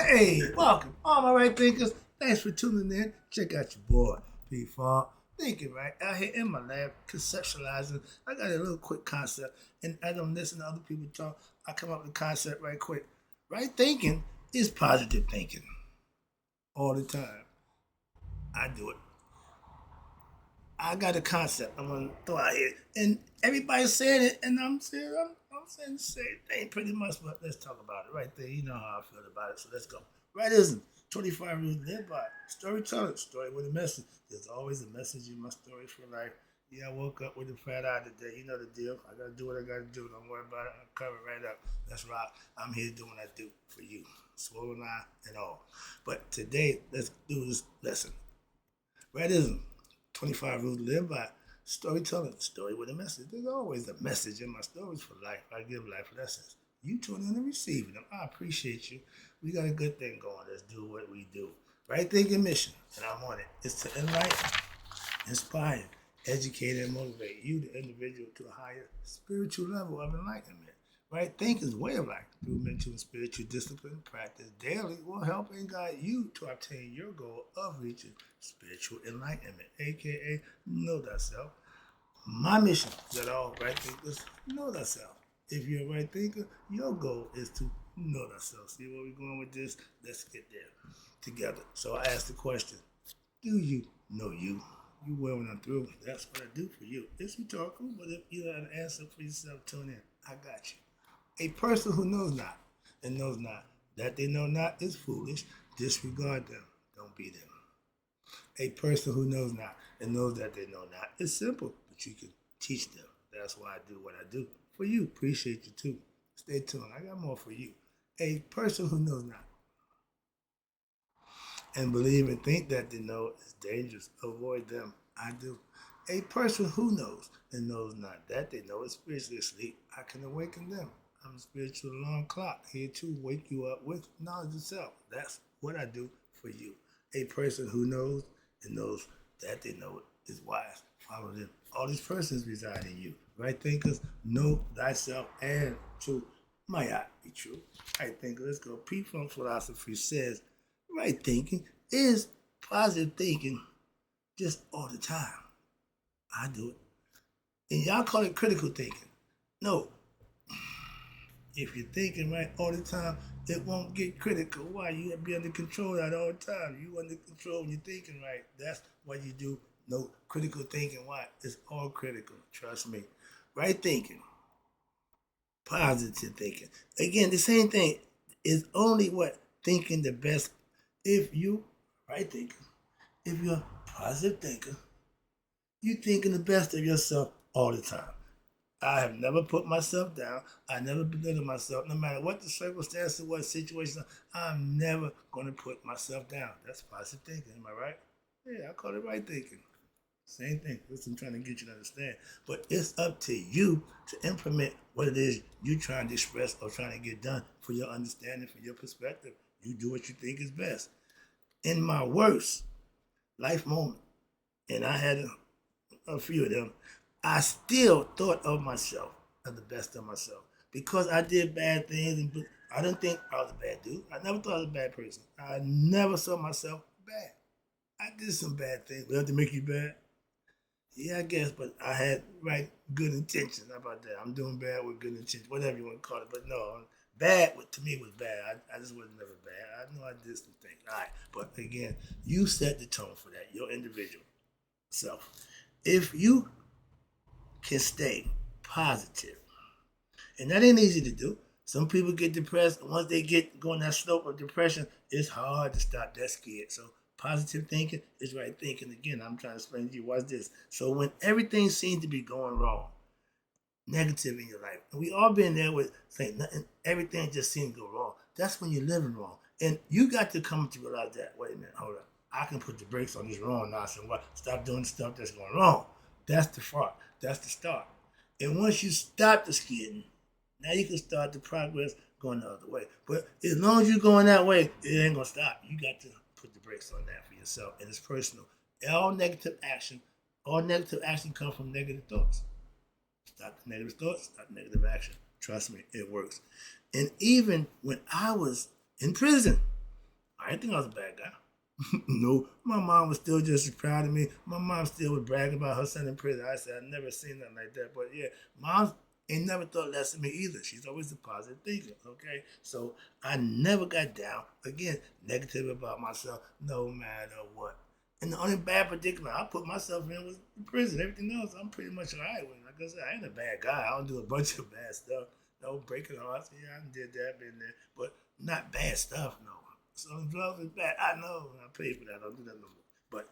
Hey, welcome, all my right thinkers. Thanks for tuning in. Check out your boy, P Funk. Thinking right out here in my lab, conceptualizing. I got a little quick concept, and as I'm listening to other people talk, I come up with a concept right quick. Right thinking is positive thinking all the time. I do it. I got a concept I'm gonna throw out here, and everybody's saying it, and I'm saying the same thing pretty much. But let's talk about it right there. You know how I feel about it, so let's go. Right isn't 25 rules to live by. Storytelling, story with a message. There's always a message in my story for life. Yeah, I woke up with a fat eye today. You know the deal. I gotta do what I gotta do. Don't worry about it. I'll cover it right up. That's right. I'm here doing what I do for you. Swollen eye and all. But today, let's do this lesson. Radism, 25 rules to live by. Storytelling, story with a message. There's always a message in my stories for life. I give life lessons. You tune in and receiving them. I appreciate you. We got a good thing going. Let's do what we do. Right thinking mission, and I'm on it. It's to enlighten, inspire, educate, and motivate you, the individual, to a higher spiritual level of enlightenment. Right thinking's way of life through mental and spiritual discipline practice daily will help and guide you to obtain your goal of reaching spiritual enlightenment, aka know thyself. My mission is that all right thinkers know thyself. If you're a right thinker, your goal is to know thyself. See where we're going with this? Let's get there together. So I asked the question, do you know you? You will when I'm through. That's what I do for you. It's rhetorical, but if you have an answer for yourself, tune in. I got you. A person who knows not and knows not that they know not is foolish. Disregard them. Don't be them. A person who knows not and knows that they know not is simple, but you can teach them. That's why I do what I do for you. Appreciate you too. Stay tuned. I got more for you. A person who knows not and believe and think that they know is dangerous. Avoid them. I do. A person who knows and knows not that they know is spiritually asleep. I can awaken them. I'm a spiritual alarm clock here to wake you up with knowledge of self. That's what I do for you. A person who knows and knows that they know it is wise. Follow them. All these persons reside in you. Right thinkers, know thyself and true. Might not be true. Right thinker, let's go. P Funk philosophy says right thinking is positive thinking just all the time. I do it. And y'all call it critical thinking. No. If you're thinking right all the time, it won't get critical. Why? You have to be under control at all time. You under control when you're thinking right. That's what you do. No critical thinking. Why? It's all critical. Trust me. Right thinking. Positive thinking. Again, the same thing is only what thinking the best. If you right thinker, if you're a positive thinker, you thinking the best of yourself all the time. I have never put myself down. I never belittle myself. No matter what the circumstances, what situation, I'm never going to put myself down. That's positive thinking. Am I right? Yeah, I call it right thinking. Same thing. Listen, I'm trying to get you to understand. But it's up to you to implement what it is you're trying to express or trying to get done for your understanding, for your perspective. You do what you think is best. In my worst life moment, and I had a few of them, I still thought of myself as the best of myself because I did bad things and I didn't think I was a bad dude. I never thought I was a bad person. I never saw myself bad. I did some bad things. We have to make you bad. Yeah, I guess, but I had good intentions. How about that? I'm doing bad with good intentions, whatever you want to call it. But no, bad to me was bad. I just was never bad. I know I did some things. All right, but again, you set the tone for that. Your individual self. If you can stay positive. And that ain't easy to do. Some people get depressed, and once they get going that slope of depression, it's hard to stop that scared. So positive thinking is right thinking. Again, I'm trying to explain to you, watch this. So when everything seems to be going wrong, negative in your life, and we all been there with saying nothing, everything just seems to go wrong. That's when you're living wrong. And you got to come to realize that, wait a minute, hold up. I can put the brakes on this wrong nonsense. What? Stop doing the stuff that's going wrong. That's the front. That's the start. And once you stop the skidding, now you can start the progress going the other way. But as long as you're going that way, it ain't gonna stop. You got to put the brakes on that for yourself, and it's personal. All negative action comes from negative thoughts. Stop the negative thoughts, stop the negative action. Trust me, it works. And even when I was in prison, I didn't think I was a bad guy. No, my mom was still just as proud of me. My mom still would brag about her son in prison. I said, I never seen nothing like that. But yeah, mom ain't never thought less of me either. She's always a positive thinker, okay? So I never got down, again, negative about myself, no matter what. And the only bad predicament I put myself in was prison. Everything else, I'm pretty much all right with. Like I said, I ain't a bad guy. I don't do a bunch of bad stuff. No breaking hearts. Yeah, I did that, been there. But not bad stuff, no. So drugs is bad. I know. I pay for that. I don't do that no more. But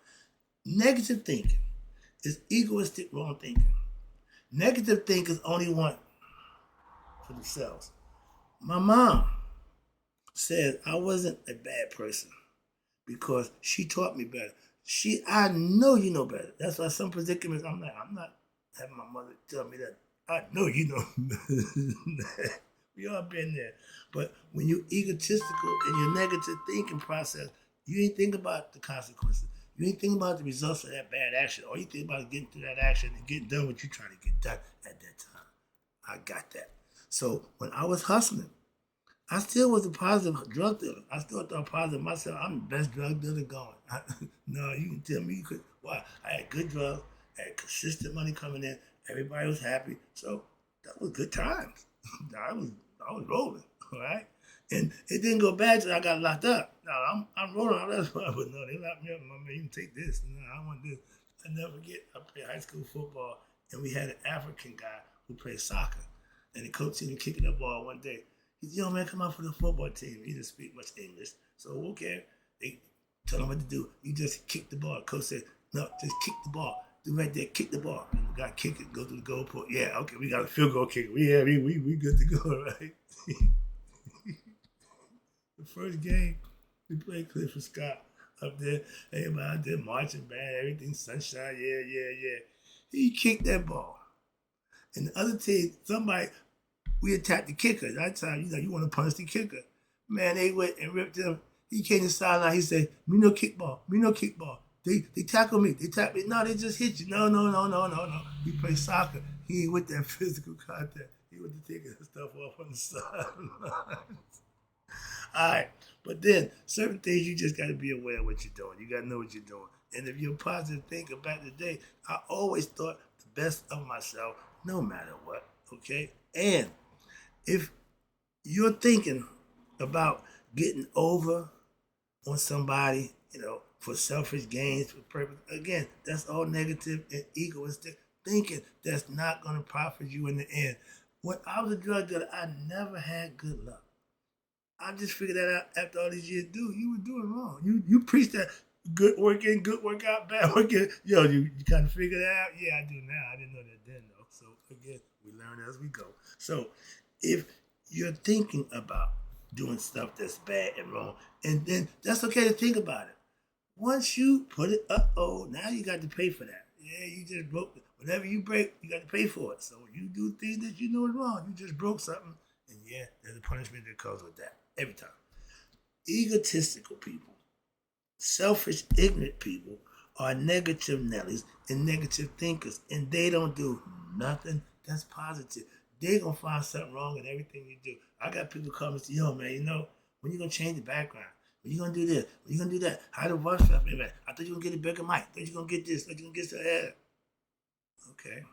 negative thinking is egoistic wrong thinking. Negative thinkers only want for themselves. My mom said I wasn't a bad person because she taught me better. I know you know better. That's why some predicaments I'm not having my mother tell me that. I know you know. We all been there. But when you're egotistical in your negative thinking process, you ain't think about the consequences. You ain't think about the results of that bad action. All you think about is getting through that action and getting done what you're trying to get done at that time. I got that. So when I was hustling, I still was a positive drug dealer. I still thought positive myself. I'm the best drug dealer going. No, you can tell me you could. Why? I had good drugs, I had consistent money coming in. Everybody was happy. So that was good times. I was rolling, all right? And it didn't go bad till I got locked up. Now I'm rolling out that spot, but no, they locked me up. My man, you can take this. No, I want this. I never forget, I played high school football, and we had an African guy who played soccer. And the coach seen him kicking the ball one day. He said, yo, man, come out for the football team. He didn't speak much English. So, okay. They told him what to do. You just kick the ball. Coach said, no, just kick the ball. Do right there, kick the ball. And we got to kick it, go to the goal post. Yeah, okay, we got a field goal kicker. Yeah, we good to go, right? The first game, we played Clifford Scott up there. Everybody out there marching band, everything sunshine, yeah. He kicked that ball. And the other team, we attacked the kicker. That time, you want to punish the kicker. Man, they went and ripped him. He came to the sideline. He said, me no kickball. They tackle me. They tackle me. No, they just hit you. No. We play soccer. He ain't with that physical contact. He with the taking stuff off on the sideline. All right. But then, certain things you just got to be aware of what you're doing. You got to know what you're doing. And if you're a positive thinker back in the day, I always thought the best of myself, no matter what. Okay? And if you're thinking about getting over on somebody, for selfish gains, for purpose, again, that's all negative and egoistic thinking. That's not going to profit you in the end. When I was a drug dealer, I never had good luck. I just figured that out after all these years. Dude, you were doing wrong. You preached that good work in, good work out, bad work in. You kind of figured that out? Yeah, I do now. I didn't know that then, though. So, again, we learn as we go. So, if you're thinking about doing stuff that's bad and wrong, and then that's okay to think about it. Once you put it now you got to pay for that. Yeah, you just broke it. Whatever you break, you got to pay for it. So you do things that you know is wrong. You just broke something, and yeah, there's a punishment that comes with that every time. Egotistical people, selfish, ignorant people are negative Nellies and negative thinkers, and they don't do nothing that's positive. They're going to find something wrong in everything you do. I got people coming to yo, man, when you going to change the background? When you going to do this? When you going to do that? How the voice stuff, man? I thought you were going to get a bigger mic. I thought you were going to get this. I thought you were going to get that. Okay.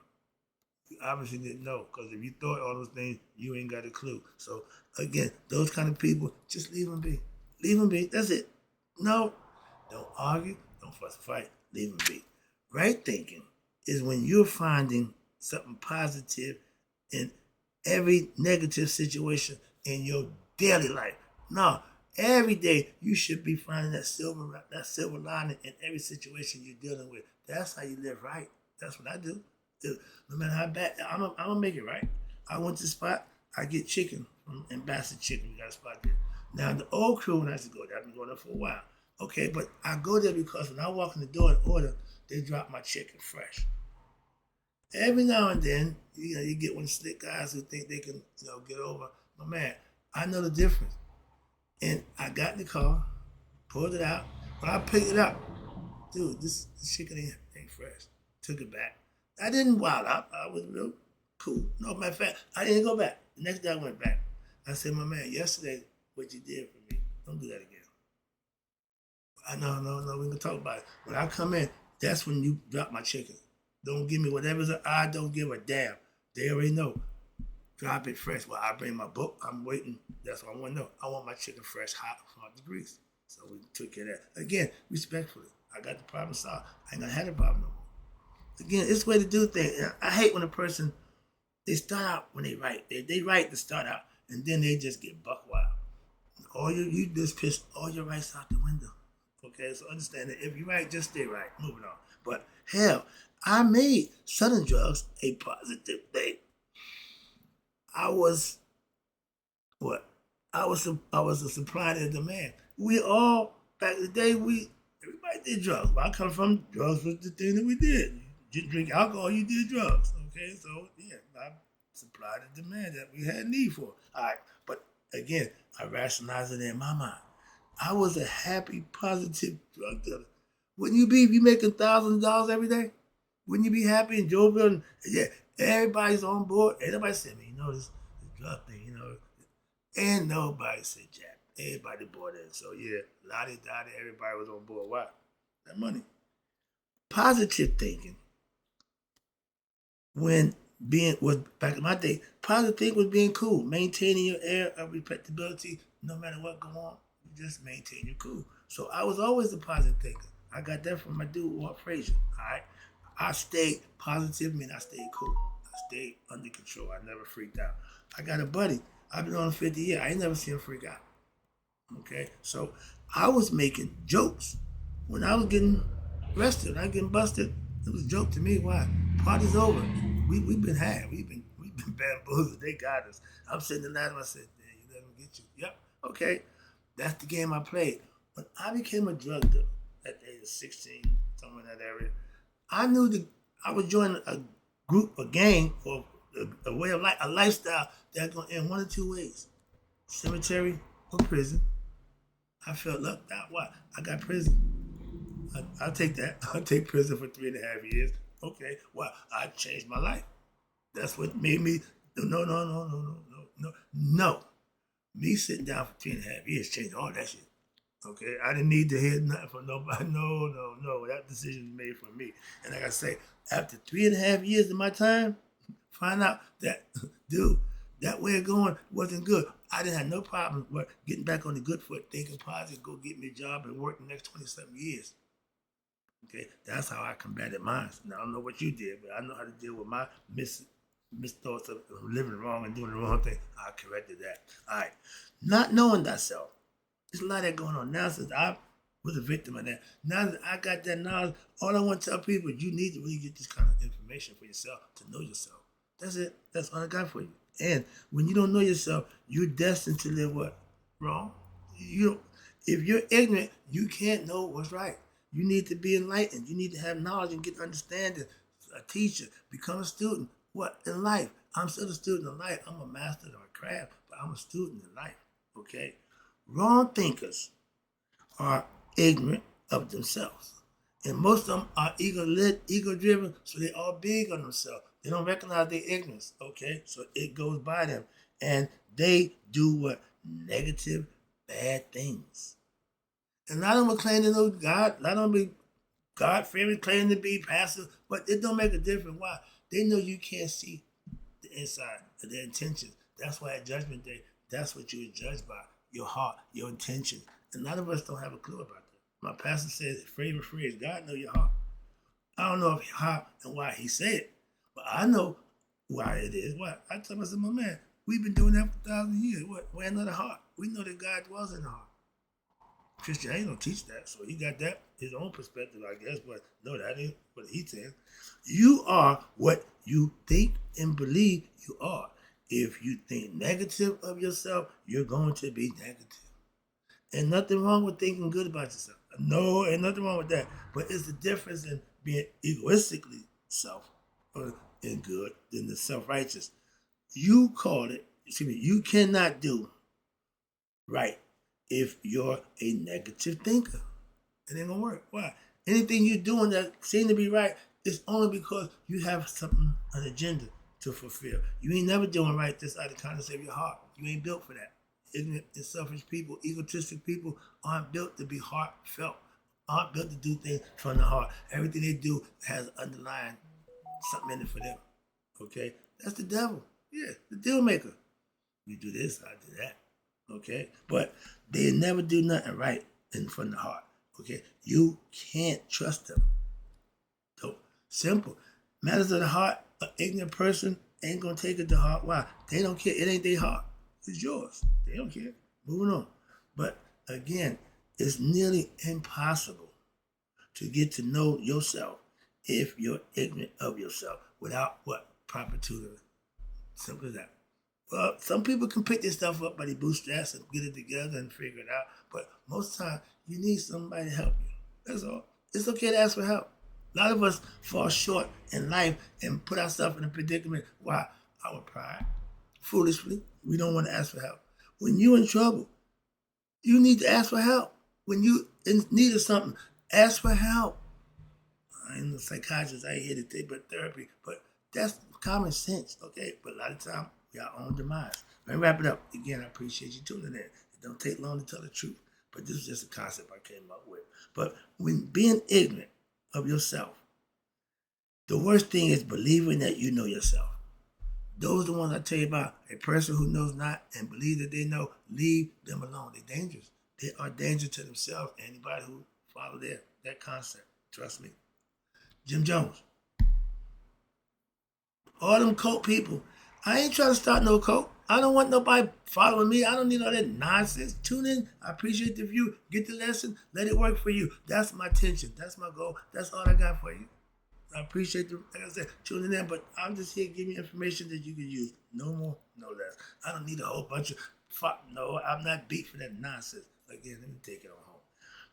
You obviously didn't know, because if you thought all those things, you ain't got a clue. So, again, those kind of people, just leave them be. Leave them be. That's it. No, don't argue. Don't fuss fight. Leave them be. Right thinking is when you're finding something positive in every negative situation in your daily life. No, every day you should be finding that silver lining in every situation you're dealing with. That's how you live right. That's what I do. No matter how bad, I'm gonna make it right. I went to the spot, I get chicken from Ambassador Chicken. We got a spot there. Now the old crew, when I used to go there, I've been going there for a while. Okay, but I go there because when I walk in the door and order, they drop my chicken fresh. Every now and then, you get one of the slick guys who think they can, get over. But man, I know the difference. And I got in the car, pulled it out. When I picked it up, dude, this chicken ain't fresh. Took it back. I didn't wild out. I was real cool. No, matter of fact, I didn't go back. The next day I went back. I said, my man, yesterday, what you did for me, don't do that again. No, we can talk about it. When I come in, that's when you drop my chicken. Don't give me whatever's I don't give a damn. They already know. Drop it fresh. Well, I bring my book. I'm waiting. That's what I want to know. I want my chicken fresh, hot from the grease. So we took care of that. Again, respectfully. I got the problem solved. I ain't gonna have the problem no more. Again, it's the way to do things. I hate when a person, they start out when they write. They write to start out, and then they just get buck wild. All you just piss all your rights out the window. Okay, so understand that if you right, just stay right. Moving on. But hell, I made Southern drugs a positive thing. I was what? I was a supply and demand. We all back in the day everybody did drugs. Where I come from, drugs was the thing that we did. You didn't drink alcohol, you did drugs. Okay, so yeah, I supplied the demand that we had need for. All right, but again, I rationalized it in my mind. I was a happy, positive drug dealer. Wouldn't you be if you making $1,000 every day? Wouldn't you be happy and jovial? And, yeah, everybody's on board. Everybody said, man, this drug thing, And nobody said jack. Everybody bought in. So yeah, lottie-dottie, everybody was on board. Why? That money. Positive thinking, when was back in my day, positive thinking was being cool, maintaining your air of respectability no matter what go on. You just maintain your cool. So I was always a positive thinker. I got that from my dude, Walt Frazier. All right. I stayed positive, I stayed cool. I stayed under control. I never freaked out. I got a buddy. I've been on him 50 years. I ain't never seen him freak out. Okay? So I was making jokes. When I was getting arrested, I was getting busted, it was a joke to me. Why? Party's over. We've been had. We've been bamboozled. They got us. I'm sitting in the last one. I said, "Yeah, you let them get you." Yep. Okay. That's the game I played. When I became a drug dealer at the age of 16, somewhere in that area, I knew that I was joining a group, a gang, or a way of life, a lifestyle that's going to end one of two ways: cemetery or prison. I felt lucked out. Why? I got prison. I'll take that. I'll take prison for 3.5 years. Okay. Well, I changed my life. That's what made me. No. Me sitting down for 3.5 years changed all that shit. Okay, I didn't need to hear nothing from nobody. No. That decision was made for me. And like I say, after 3.5 years of my time, find out that, dude, that way of going wasn't good. I didn't have no problem with getting back on the good foot, thinking positive, go get me a job and work the next 27 years. Okay, that's how I combated mine. Now, I don't know what you did, but I know how to deal with my misthoughts of living wrong and doing the wrong thing. I corrected that. All right, not knowing thyself. There's a lot of that going on now since I was a victim of that. Now that I got that knowledge, all I want to tell people is you need to really get this kind of information for yourself to know yourself. That's it. That's all I got for you. And when you don't know yourself, you're destined to live what? Wrong. If you're ignorant, you can't know what's right. You need to be enlightened. You need to have knowledge and get understanding. A teacher, become a student. What? In life. I'm still a student in life. I'm a master of a craft, but I'm a student in life. Okay? Wrong thinkers are ignorant of themselves. And most of them are ego-driven, so they're all big on themselves. They don't recognize their ignorance, okay? So it goes by them. And they do what? Negative, bad things. And a lot of them claim to know God. A lot of them be God-fearing, claim to be passive, but it don't make a difference. Why? They know you can't see the inside of their intentions. That's why at Judgment Day, that's what you're judged by. Your heart, your intention. And a lot of us don't have a clue about that. My pastor says, favorite phrase, God know your heart. I don't know if how and why he said it, but I know why it is. Why? I tell myself, my man, we've been doing that for 1,000 years. What? Where another heart? We know that God dwells in the heart. Christianity don't teach that, so he got that, his own perspective, I guess, but no, that ain't what he says. You are what you think and believe you are. If you think negative of yourself, you're going to be negative. And nothing wrong with thinking good about yourself. No, ain't nothing wrong with that. But it's the difference in being egoistically self and good than the self-righteous. You cannot do right if you're a negative thinker. It ain't gonna work. Why? Anything you're doing that seems to be right is only because you have something, an agenda to fulfill. You ain't never doing right this out of the kindness of your heart. You ain't built for that. Ignorant and selfish people, egotistic people aren't built to be heartfelt, aren't built to do things from the heart. Everything they do has underlying something in it for them. Okay? That's the devil. Yeah, the deal maker. You do this, I do that. Okay? But they never do nothing right in from the heart. Okay? You can't trust them. So simple. Matters of the heart, an ignorant person ain't gonna take it to heart. Why? They don't care. It ain't their heart. It's yours. They don't care. Moving on. But again, it's nearly impossible to get to know yourself if you're ignorant of yourself without what? Proper tutoring. Simple as that. Well, some people can pick this stuff up by the bootstraps and get it together and figure it out. But most of the time, you need somebody to help you. That's all. It's okay to ask for help. A lot of us fall short in life and put ourselves in a predicament. Why? Our pride. Foolishly, we don't want to ask for help. When you're in trouble, you need to ask for help. When you in need of something, ask for help. I ain't a psychiatrist, I ain't here to take but therapy, but that's common sense, okay? But a lot of time, we are our own demise. Let me wrap it up. Again, I appreciate you tuning in. It don't take long to tell the truth, but this is just a concept I came up with. But when being ignorant of yourself, the worst thing is believing that you know yourself. Those are the ones I tell you about. A person who knows not and believes that they know, leave them alone. They're dangerous. They are dangerous to themselves. Anybody who follow that concept, trust me. Jim Jones. All them cult people. I ain't trying to start no cult. I don't want nobody following me. I don't need all that nonsense. Tune in. I appreciate the view. Get the lesson. Let it work for you. That's my intention. That's my goal. That's all I got for you. I appreciate like I said, tuning in, but I'm just here to give you information that you can use. No more, no less. I don't need a whole bunch of no, I'm not beat for that nonsense. Again, let me take it on home.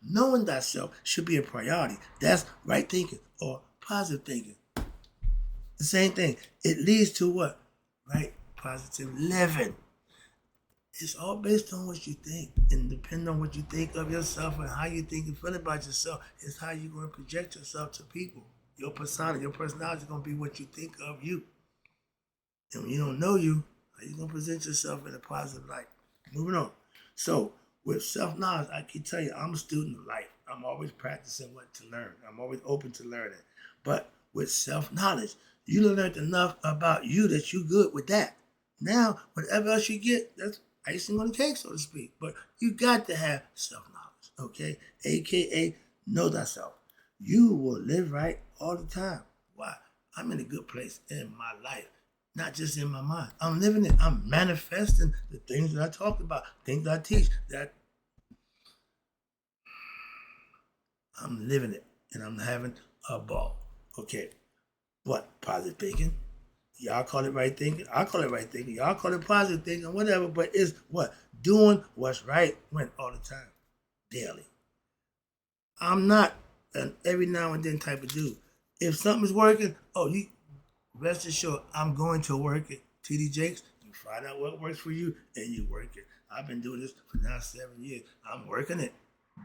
Knowing thyself should be a priority. That's right thinking or positive thinking. The same thing. It leads to what? Right? Positive living. It's all based on what you think. And depending on what you think of yourself and how you think and feel about yourself is how you're going to project yourself to people. Your persona, your personality is going to be what you think of you. And when you don't know you, how you going to present yourself in a positive light? Moving on. So, with self-knowledge, I can tell you, I'm a student of life. I'm always practicing what to learn. I'm always open to learning. But with self-knowledge, you learned enough about you that you're good with that. Now, whatever else you get, that's icing on the cake, so to speak. But you got to have self-knowledge, okay? AKA, know thyself. You will live right all the time. Why? I'm in a good place in my life, not just in my mind. I'm living it. I'm manifesting the things that I talk about, things that I teach, that I'm living it, and I'm having a ball. Okay, what? Positive thinking? Y'all call it right thinking. I call it right thinking. Y'all call it positive thinking, whatever. But it's what? Doing what's right when all the time, daily. I'm not an every now and then type of dude. If something's working, you rest assured I'm going to work it. TD Jakes, you find out what works for you and you work it. I've been doing this for now 7 years. I'm working it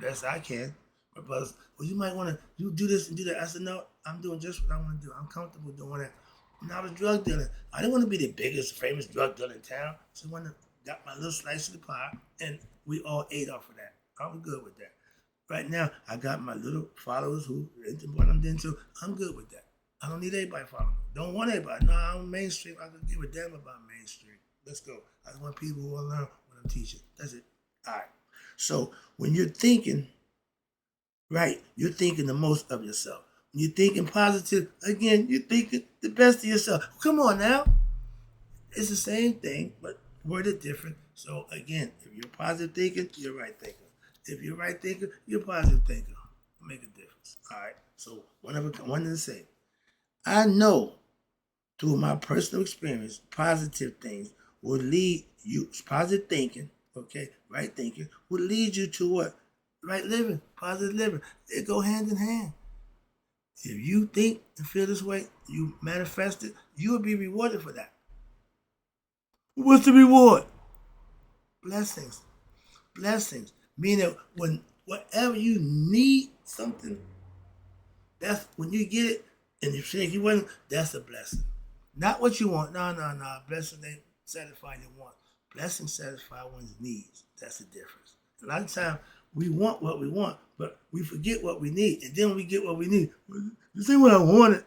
best I can. My brothers, well, you might want to you do this and do that. I said, no, I'm doing just what I want to do. I'm comfortable doing that. When I was drug dealing, I didn't want to be the biggest, famous drug dealer in town. So I got my little slice of the pie, and we all ate off of that. I was good with that. Right now, I got my little followers who into what I'm into. I'm good with that. I don't need everybody following me. Don't want everybody. No, I'm mainstream. I can give a damn about mainstream. Let's go. I just want people who will learn what I'm teaching. That's it. All right. So when you're thinking, right, you're thinking the most of yourself. When you're thinking positive, again, you're thinking the best of yourself. Come on now. It's the same thing, but worded different. So again, if you're positive thinking, you're right thinking. If you're right thinker, you're positive thinker. Make a difference. All right. So one and the same. I know through my personal experience, positive things will lead you. Positive thinking, okay, right thinking will lead you to what? Right living, positive living. They go hand in hand. If you think and feel this way, you manifest it, you will be rewarded for that. What's the reward? Blessings. Blessings. Meaning when whatever you need something, that's when you get it, and you think you want, that's a blessing. Not what you want. No. Blessing ain't satisfy your want. Blessing satisfy one's needs. That's the difference. A lot of times we want what we want, but we forget what we need. And then we get what we need. This ain't what I wanted.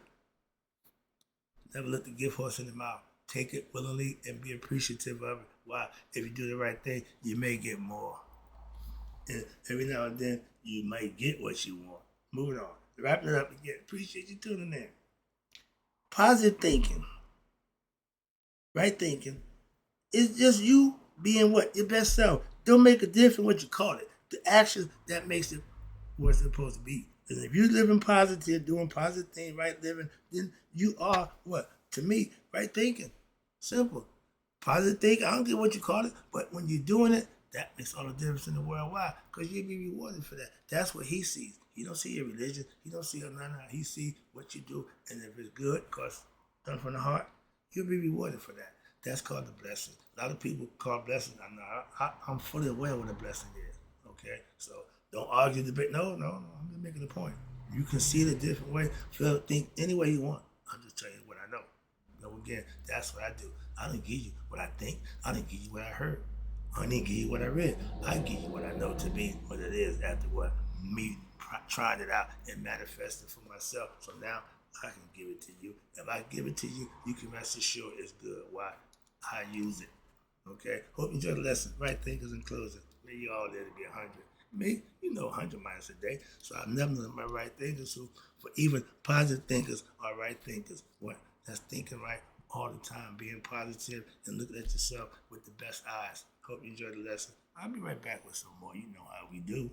Never let the gift horse in the mouth. Take it willingly and be appreciative of it. Why? If you do the right thing, you may get more. And every now and then, you might get what you want. Moving on. Wrapping it up again. Appreciate you tuning in. Positive thinking, right thinking, is just you being what? Your best self. Don't make a difference what you call it. The action that makes it what it's supposed to be. And if you're living positive, doing positive things, right living, then you are what? To me, right thinking. Simple. Positive thinking, I don't care what you call it, but when you're doing it, that makes all the difference in the world. Why? Because you'll be rewarded for that. That's what he sees. He don't see your religion. He don't see none. He see what you do, and if it's good, because done from the heart, you'll be rewarded for that. That's called the blessing. A lot of people call blessing. I'm fully aware of what a blessing is. Okay, so don't argue the debate. No. I'm just making a point. You can see it a different way. Feel, think any way you want. I'm just telling you what I know. Again, that's what I do. I don't give you what I think. I didn't give you what I heard. I didn't give you what I read. I give you what I know to be what it is after what me trying it out and manifesting for myself. So now I can give it to you. If I give it to you, you can rest assured it's good. Why? I use it. Okay? Hope you enjoyed the lesson. Right thinkers in closing. May you all there to be 100. Me, 100 miles a day. So I never know my right thinkers. So for even positive thinkers are right thinkers. What? That's thinking right all the time, being positive and looking at yourself with the best eyes. Hope you enjoyed the lesson. I'll be right back with some more. You know how we do.